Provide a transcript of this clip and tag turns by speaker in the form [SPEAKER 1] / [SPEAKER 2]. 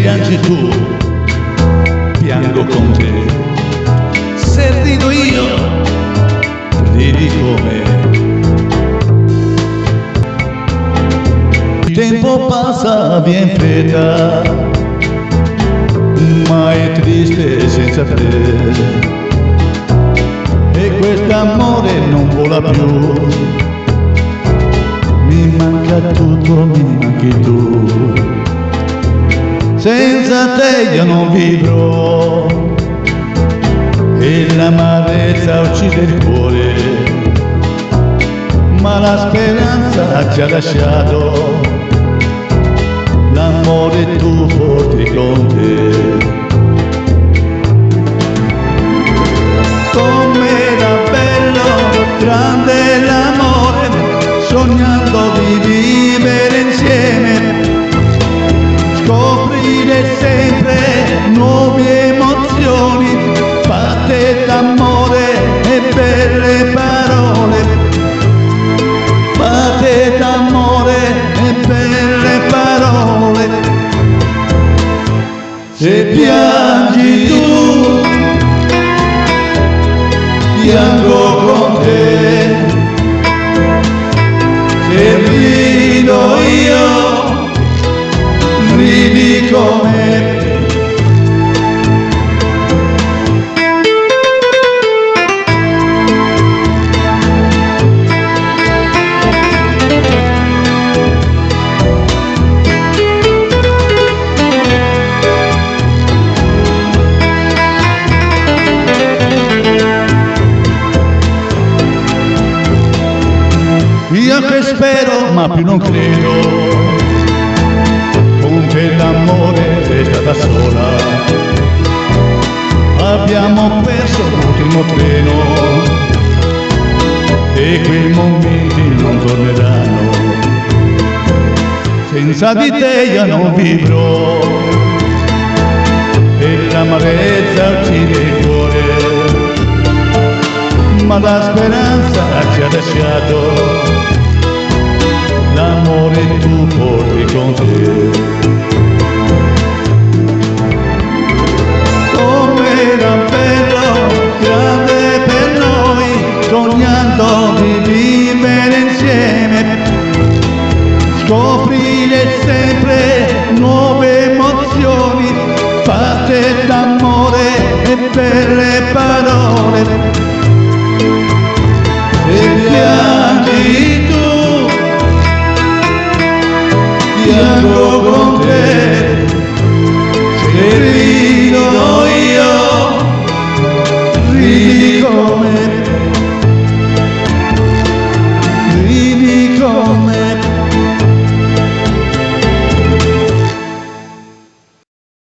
[SPEAKER 1] piangi tu, piango con te. Se rido io, ridi come. Il tempo passa bien fretta, ma è triste senza te. E quest'amore non vola più, mi manca tutto, mi manchi tu. Senza te io non vivrò e l'amarezza uccide il cuore, ma la speranza ci ha lasciato, l'amore tu porti con te. Com'era bello, grande l'amore, sognando di vivere insieme, scoprire sempre nuove emozioni, fatte d'amore e belle parole, fatte d'amore e belle parole. Se piangi tu, piango con te. Se rido io, ridi con me. Io che spero, ma più non credo, con te l'amore resta da sola. Abbiamo perso l'ultimo treno e quei momenti non torneranno. Senza di te io non vivrò e l'amarezza uccide il cuore, ma la speranza ci ha lasciato, l'amore tu porti con te. Com'era bello, grande per noi, sognando di vivere insieme, scoprire sempre nuove emozioni, fatte d'amore e belle parole. Se piangi tu, piango